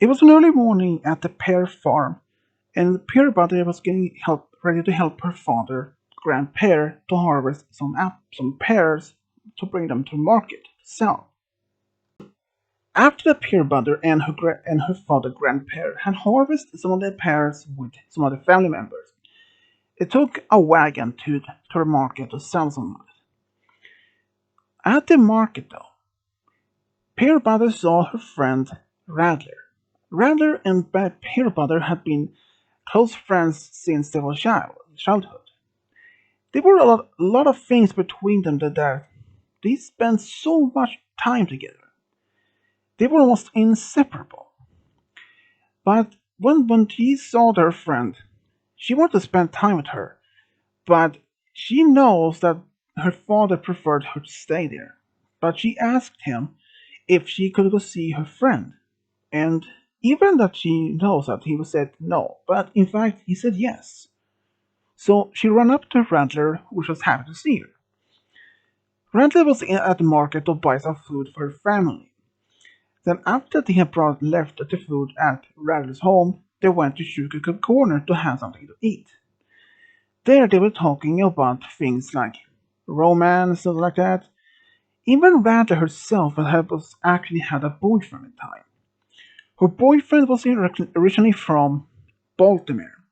It was an early morning at the Pear farm, and Pear Butter was getting ready to help her father, Grand Pear, to harvest some pears to bring them to market to sell. After the Pear Butter and her father, Grand Pear, had harvested some of their pears with some other family members, it took a wagon to the market to sell some of it. At the market, though, Pear Butter saw her friend Radler. Radler and Pear Butter had been close friends since they were childhood. There were a lot of things between them that they spent so much time together. They were almost inseparable. But when she saw her friend, she wanted to spend time with her, but she knows that her father preferred her to stay there. But she asked him if she could go see her friend, and even that she knows that he said no, but in fact he said yes. So she ran up to Radler, which was happy to see her. Radler was at the market to buy some food for her family. Then after they had left the food at Radler's home, they went to Sugar Cup Corner to have something to eat. There they were talking about things like romance and stuff like that. Even Radler herself was actually had a boyfriend at the time. Her boyfriend was originally from Baltimore,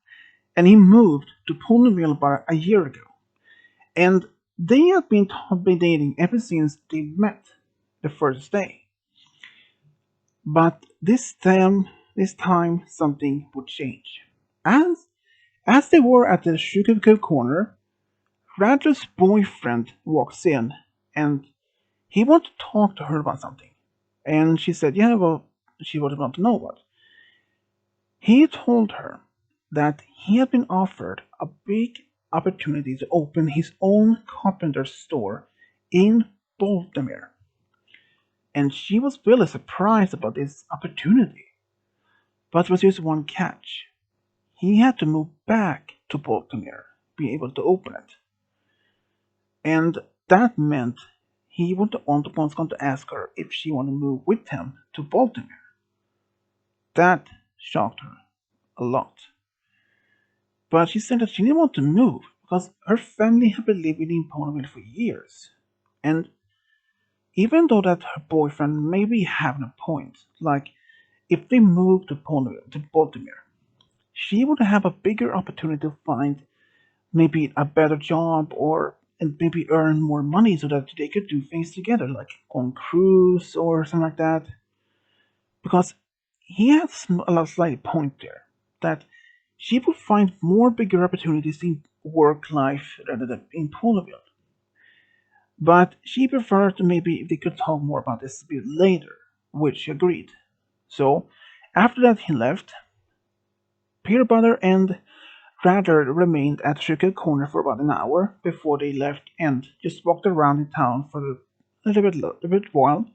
and he moved to Ponyville about a year ago. And they had been dating ever since they met the first day. But this time something would change. As they were at the Sugar Cube corner, Radler's boyfriend walks in and he wanted to talk to her about something. And she said, yeah, well, she would want to know what. He told her that he had been offered a big opportunity to open his own carpenter store in Baltimore. And she was really surprised about this opportunity. But there was just one catch. He had to move back to Baltimore, be able to open it. And that meant he was going to ask her if she wanted to move with him to Baltimore. That shocked her a lot. But she said that she didn't want to move because her family had been living in Ponyville for years. And even though that her boyfriend may be having a point, like if they moved to Baltimore, she would have a bigger opportunity to find maybe a better job or and maybe earn more money so that they could do things together, like on cruise or something like that. Because he has a slight point there that she would find more bigger opportunities in work life rather than in Ponyville. But she preferred maybe if they could talk more about this a bit later, which she agreed. So after that he left. Pear Butter and Radler remained at Sugar Corner for about an hour before they left and just walked around in town for a little bit while.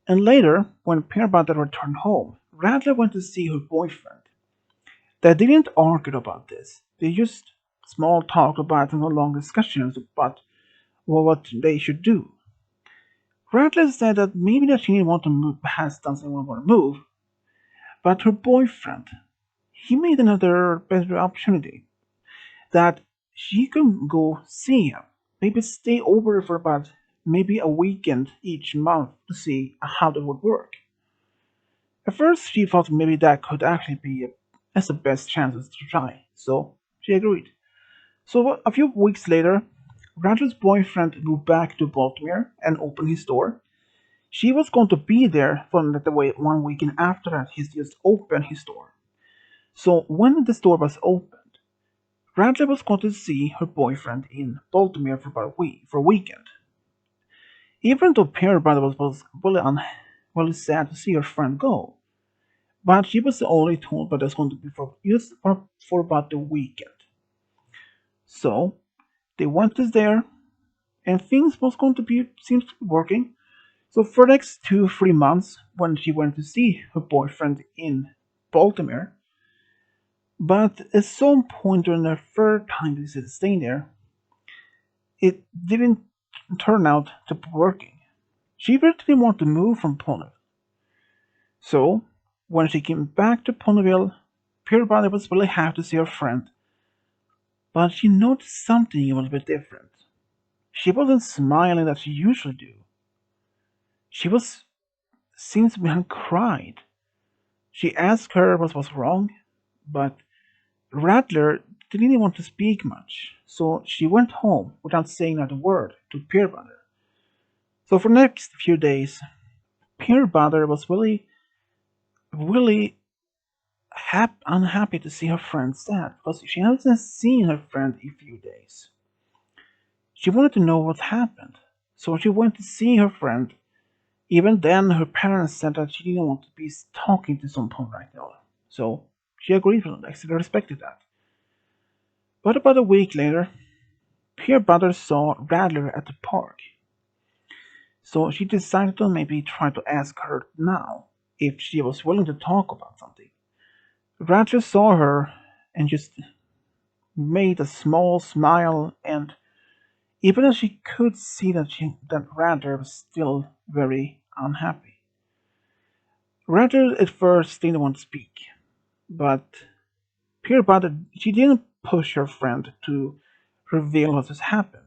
And later, when Pear Butter returned home, Radler went to see her boyfriend. They didn't argue about this. They just small talk about and long discussions about what they should do. Radler said that maybe that she didn't want to move, has done something want to move, but her boyfriend, he made another better opportunity that she could go see him, maybe stay over for about maybe a weekend each month to see how that would work. At first, she thought maybe that could actually be as the best chances to try, so she agreed. So a few weeks later, Roger's boyfriend moved back to Baltimore and opened his store. She was going to be there for the way 1 weekend after that. He just opened his store. So when the store was opened, Radler was going to see her boyfriend in Baltimore for about a week, for a weekend. Even though Pear Butter was really sad to see her friend go, but she was only told that it's going to be for about the weekend. So they went there, and things was going to be seems to be working. So for the next 2 3 months, when she went to see her boyfriend in Baltimore, but at some point during the third time they staying there, it didn't turn out to be working. She really didn't want to move from Poland. So When she came back to Ponyville, Pear Butter was really happy to see her friend, but she noticed something was a bit different. She wasn't smiling as she usually do. She was seems to have cried. She asked her what was wrong, but Radler didn't want to speak much, so she went home without saying another word to Pear Butter. So for the next few days, Pear Butter was really unhappy to see her friend sad because she hasn't seen her friend in a few days. She wanted to know what happened, so she went to see her friend. Even then, her parents said that she didn't want to be talking to someone right now, so she agreed with them. They respected that. But about a week later, Pear Butter saw Radler at the park, so she decided to maybe try to ask her now if she was willing to talk about something. Radler saw her and just made a small smile, and even though she could see that Radler was still very unhappy. Radler at first didn't want to speak, but Pear Butter she didn't push her friend to reveal what has happened.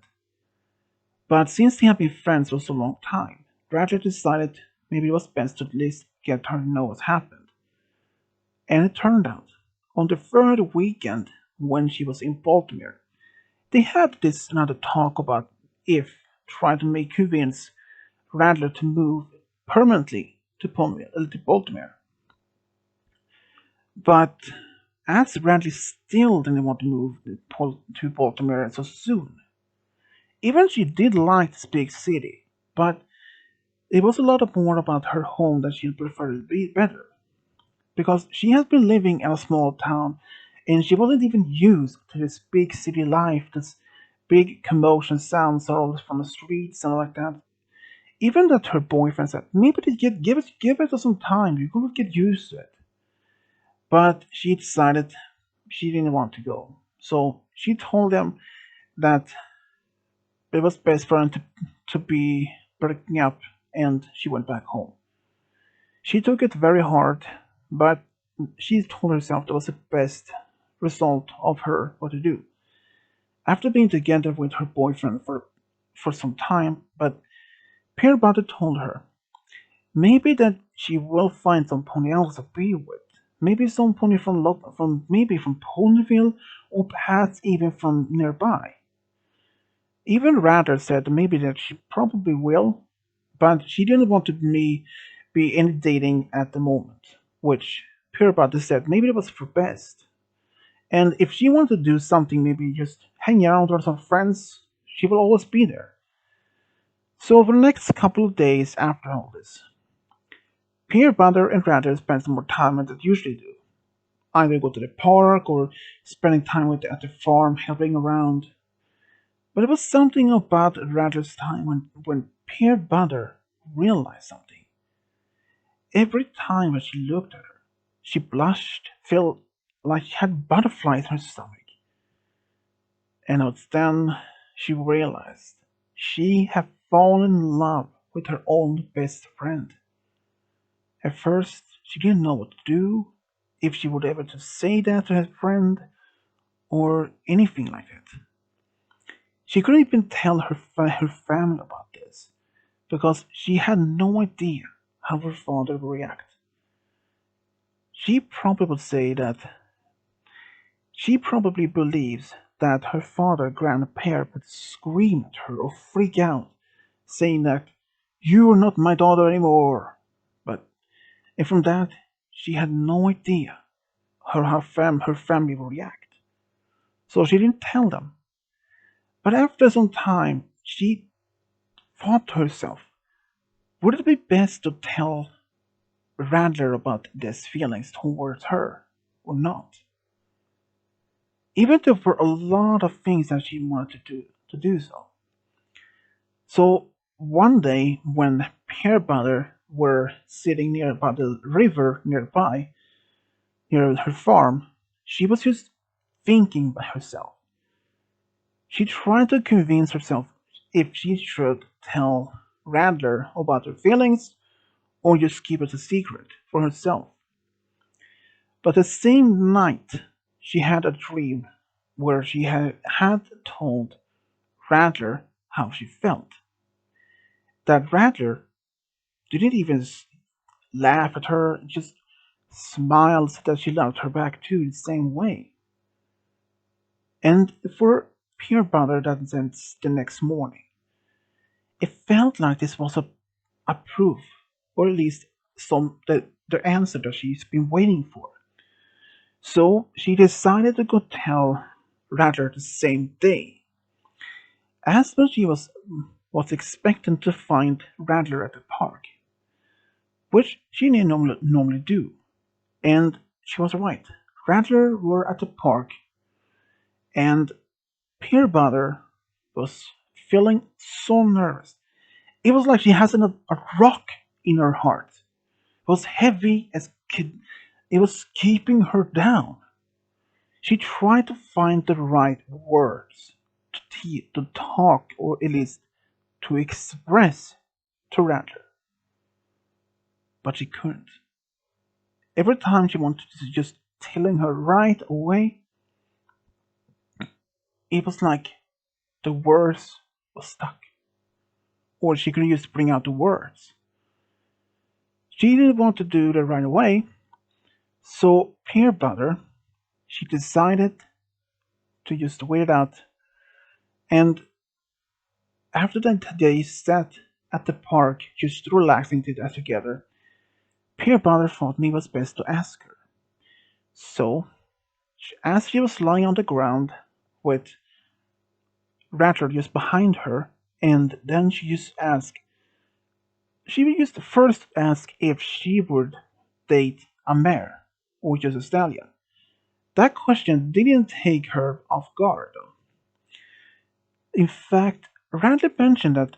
But since they had been friends for so long time, Radler decided maybe it was best to at least get her to know what happened. And it turned out, on the third weekend when she was in Baltimore, they had this another talk about if trying to make convince Radler to move permanently to Baltimore. But as Radley still didn't want to move to Baltimore so soon, even she did like this big city, but it was a lot more about her home that she preferred better, because she has been living in a small town and she wasn't even used to this big city life, this big commotion sounds all from the streets and all like that. Even that her boyfriend said, maybe they give it some time, you could get used to it. But she decided she didn't want to go. So she told them that it was best for them to be breaking up, and she went back home. She took it very hard, but she told herself that was the best result of her what to do. After being together with her boyfriend for some time, but Pear Butter told her maybe that she will find some pony else to be with. Maybe some pony from maybe from Ponyville or perhaps even from nearby. Even Radler said maybe that she probably will, but she didn't want to be any dating at the moment, which Pear Butter said maybe it was for best. And if she wanted to do something, maybe just hang out with some friends, she will always be there. So over the next couple of days after all this, Pear Butter and Radler spent some more time than they usually do. Either go to the park or spending time at the farm helping around. But it was something about Radler's time when Pear Butter realized something. Every time that she looked at her, she blushed, felt like she had butterflies in her stomach. And it's then she realized she had fallen in love with her own best friend. At first, she didn't know what to do, if she would ever to say that to her friend, or anything like that. She couldn't even tell her family about this, because she had no idea how her father would react. She probably would say that she probably believes that her father, Grandpa, would scream at her or freak out, saying that you are not my daughter anymore. But and from that, she had no idea her family would react. So she didn't tell them. But after some time, she thought to herself, would it be best to tell Radler about these feelings towards her or not? Even though for a lot of things that she wanted to do so. So one day when Pear Butter were sitting near by the river nearby, near her farm, she was just thinking by herself. She tried to convince herself if she should tell Radler about her feelings or just keep it a secret for herself. But the same night, she had a dream where she had told Radler how she felt. That Radler didn't even laugh at her, just smiled that she loved her back too the same way. And for Pear Butter that the next morning, it felt like this was a proof, or at least the answer that she's been waiting for. So she decided to go tell Radler the same day. As when she was expecting to find Radler at the park, which she didn't normally do. And she was right. Radler were at the park, and Pear Butter was feeling so nervous. It was like she has a rock in her heart. It was heavy as it was keeping her down. She tried to find the right words to talk, or at least to express to Radler, but she couldn't. Every time she wanted to just telling her right away, it was like the words was stuck, or she couldn't just bring out the words. She didn't want to do that right away, so Pear Butter, she decided to just wait it out. And after that they sat at the park just relaxing together, Pear Butter thought me was best to ask her. So, as she was lying on the ground with Rattler just behind her, and then she used to first ask if she would date a mare or just a stallion. That question didn't take her off guard, though. In fact, Radley mentioned that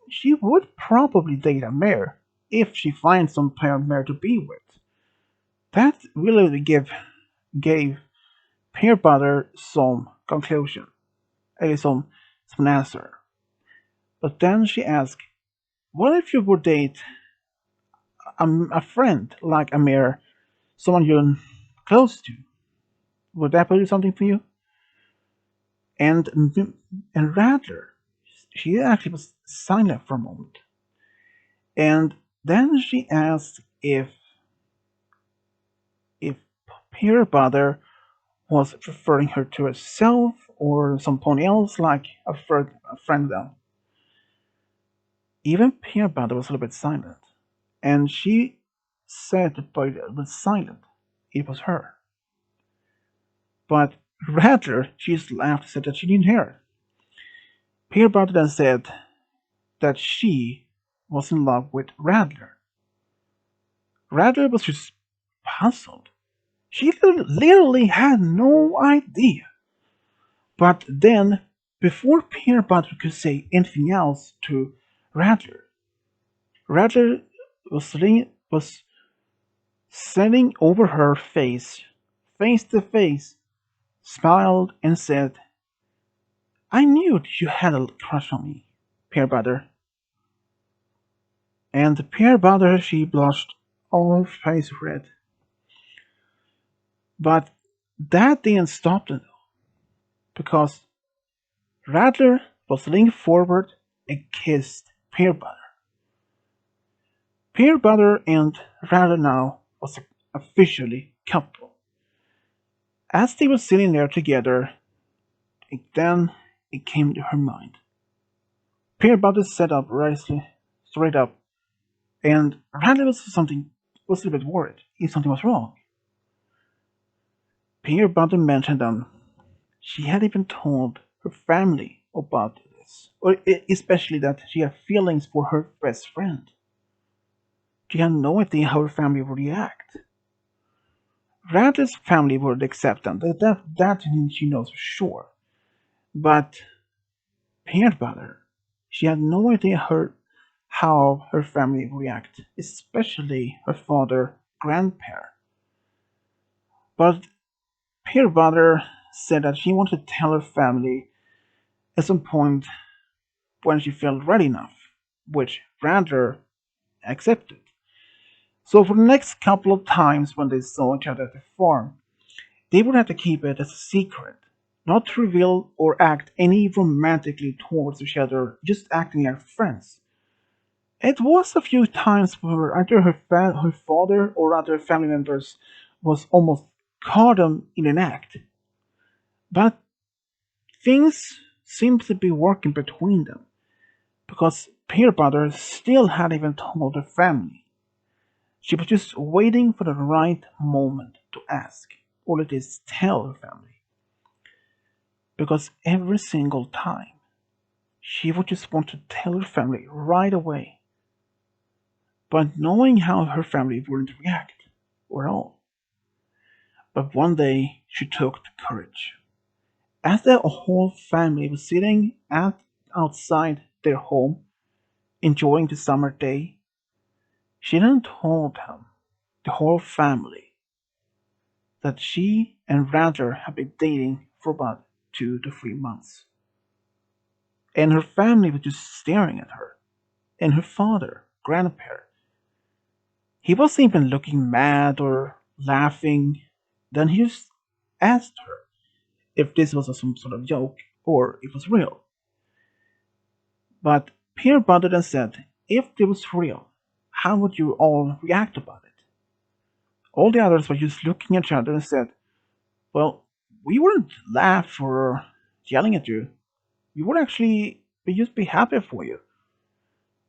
she would probably date a mare if she finds some pair of mare to be with. That really gave Pear Butter some conclusion, some answer. But then she asked, "What if you would date a friend like a mare, someone you're close to? Would that do something for you?" And and Radler, she actually was silent for a moment, and then she asked if Pear Butter was referring her to herself or someone else, like a friend of them. Even Pear Butter was a little bit silent, and she said by the silent, it was her. But Radler, she just laughed and said that she didn't hear it. Pear Butter then said that she was in love with Radler. Radler was just puzzled. She literally had no idea. But then, before Pear Butter could say anything else to Radler, Radler was sitting over her face to face, smiled and said, "I knew you had a crush on me, Pear Butter." And Pear Butter, she blushed, all face red. But that didn't stop them, because Radler was leaning forward and kissed Pear Butter. Pear Butter and Radler now was officially couple. As they were sitting there together, then it came to her mind. Pear Butter sat up straight up, and Radler was a little bit worried if something was wrong. Pear Butter mentioned that she had even told her family about this, or especially that she had feelings for her best friend. She had no idea how her family would react. Radler's family would accept them. That she knows for sure. But Peanut Butter, she had no idea how her family would react, especially her father, grandpa. But Peanut Butter said that she wanted to tell her family at some point when she felt ready enough, which Radler accepted. So for the next couple of times when they saw each other at the farm, they would have to keep it as a secret, not to reveal or act any romantically towards each other, just acting like friends. It was a few times where either her father or other family members was almost caught them in an act, but things seemed to be working between them because Pear Butter still hadn't even told her family. She was just waiting for the right moment to ask, or at least tell her family, because every single time she would just want to tell her family right away, but knowing how her family wouldn't react or all. But one day she took the courage. As the whole family was sitting outside their home, enjoying the summer day, she then told them, the whole family, that she and Radler had been dating for about 2 to 3 months. And her family was just staring at her. And her father, grandpa, he wasn't even looking mad or laughing. Then he just asked her if this was some sort of joke or it was real. But Pear Butter then said, if it was real, how would you all react about it? All the others were just looking at each other and said, well, we wouldn't laugh or yelling at you. We would actually just be happy for you.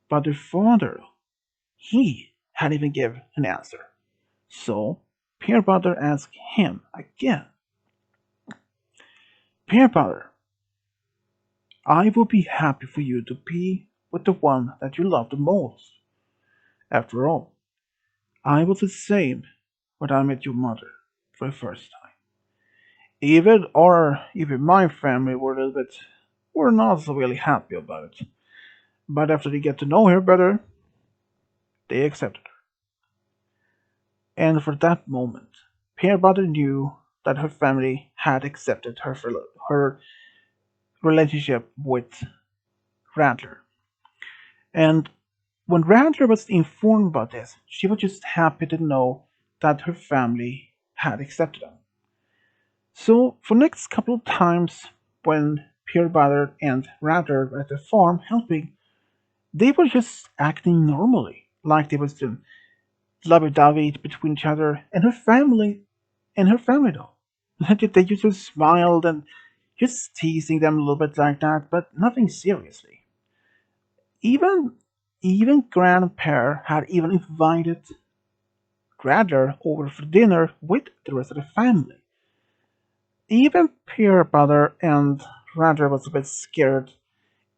But the father, he hadn't even given an answer. So Pear Butter asked him again, Pear Butter, I would be happy for you to be with the one that you love the most. After all, I was the same when I met your mother for the first time. Even my family were a little bit were not so really happy about it. But after they get to know her better, they accepted her. And for that moment, Pear Butter knew that her family had accepted her relationship with Radler. And when Radler was informed about this, she was just happy to know that her family had accepted him. So for next couple of times when Pear Butter and Radler were at the farm helping, they were just acting normally, like they was doing lovey-dovey between each other and her family though. They just smiled and just teasing them a little bit like that, but nothing seriously. Even even Grandpa had even invited Radler over for dinner with the rest of the family. Even Pear Butter and Radler was a bit scared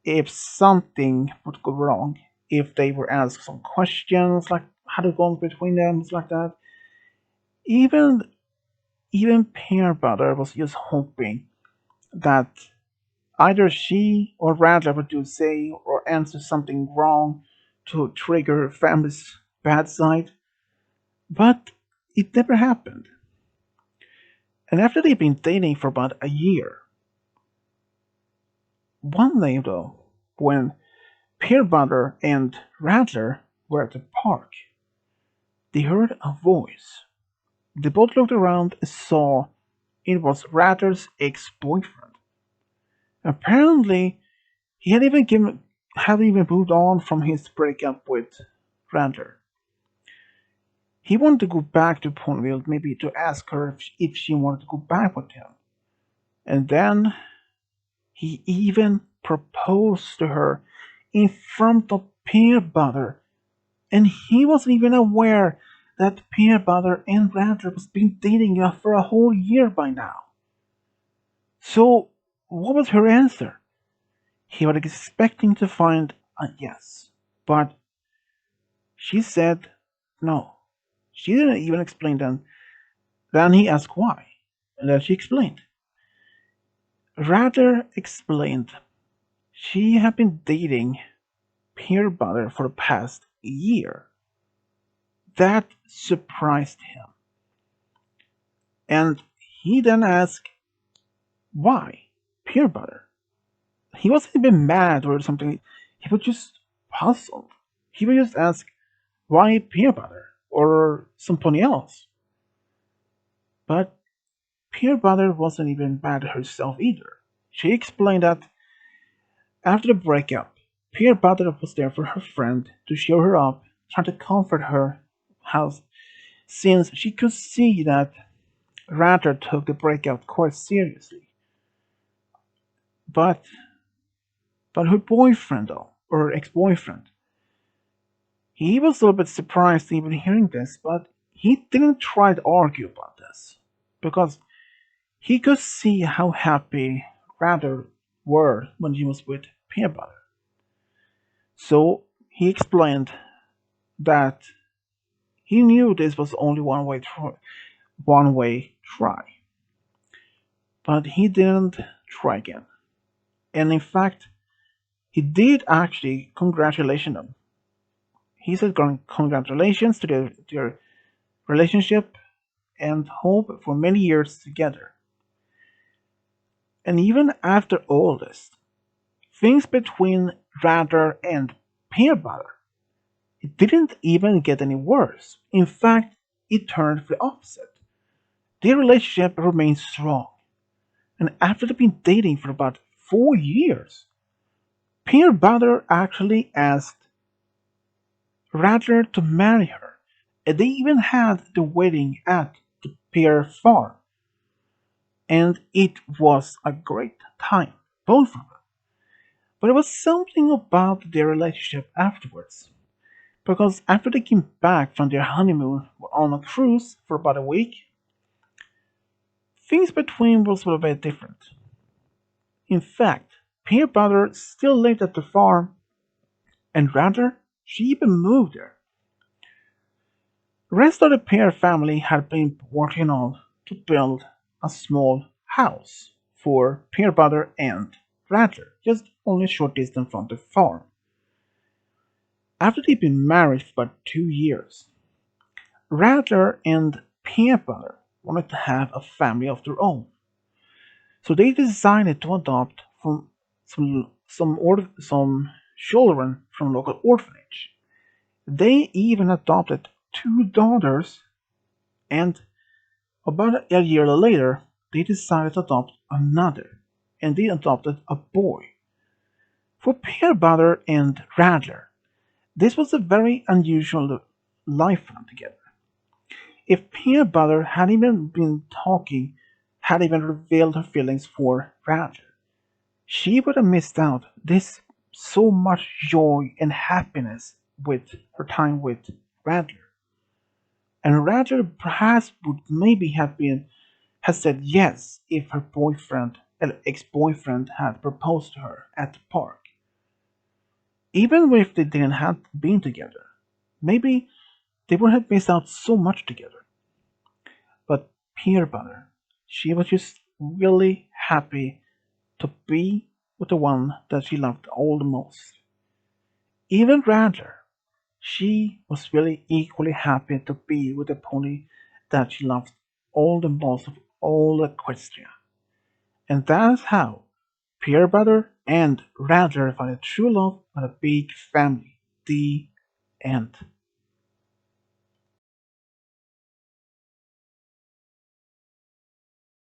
if something would go wrong, if they were asked some questions like how to go on between them, things like that. Even even Pear Butter was just hoping that either she or Radler would do say or answer something wrong to trigger her family's bad side, but it never happened. And after they'd been dating for about a year, one day though, when Pear Butter and Radler were at the park, they heard a voice. They both looked around and saw it was Radler's ex-boyfriend. Apparently, he hadn't even moved on from his breakup with Radler. He wanted to go back to Ponyville, maybe to ask her if she wanted to go back with him. And then he even proposed to her in front of Peanut Butter, and he wasn't even aware that Peanut Butter and Radler was been dating for a whole year by now. So, what was her answer? He was expecting to find a yes, but she said no. She didn't even explain then. Then he asked why, and then she explained. Radler explained she had been dating Pear Butter for the past year. That surprised him. And he then asked, why? Pear Butter? He wasn't even mad or something. He was just puzzled. He would just ask, why Pear Butter? or somebody else. But Pear Butter wasn't even mad herself either. She explained that after the breakup, Pear Butter was there for her friend to cheer her up, trying to comfort her, how, since she could see that Radler took the breakup quite seriously. But her boyfriend, though, or ex-boyfriend, he was a little bit surprised even hearing this, but he didn't try to argue about this because he could see how happy Radler were when he was with Peanut Butter. So he explained that he knew this was only one way try, but he didn't try again. And in fact, he did actually congratulate them. He said congratulations to their relationship and hope for many years together. And even after all this, things between Radler and Peanut Butter, it didn't even get any worse. In fact, it turned the opposite. Their relationship remained strong. And after they've been dating for about 4 years, Peanut Butter actually asked Radler to marry her. And they even had the wedding at the Pear farm. And it was a great time, both of them. But there was something about their relationship afterwards. Because after they came back from their honeymoon on a cruise for about a week, things between was a little bit different. In fact, Pear Butter still lived at the farm, and rather, she even moved there. The rest of the Pear family had been working on to build a small house for Pear Butter and Radler, just only a short distance from the farm. After they'd been married for about 2 years, Radler and Pear Butter wanted to have a family of their own. So they decided to adopt from some children from a local orphanage. They even adopted two daughters, and about a year later, they decided to adopt another, and they adopted a boy. For Pear Butter and Radler, this was a very unusual life for them together. If Pear Butter had even been talking, had even revealed her feelings for Radler, she would have missed out this so much joy and happiness with her time with Radler. And Radler perhaps would maybe have said yes if her boyfriend, ex-boyfriend, had proposed to her at the park. Even if they didn't have been together, maybe they would have missed out so much together. But Peanut Butter, she was just really happy to be with the one that she loved all the most. Even Radler, she was really equally happy to be with the pony that she loved all the most of all Equestria. And that is how Pear Butter and Radler found a true love and a big family. The end.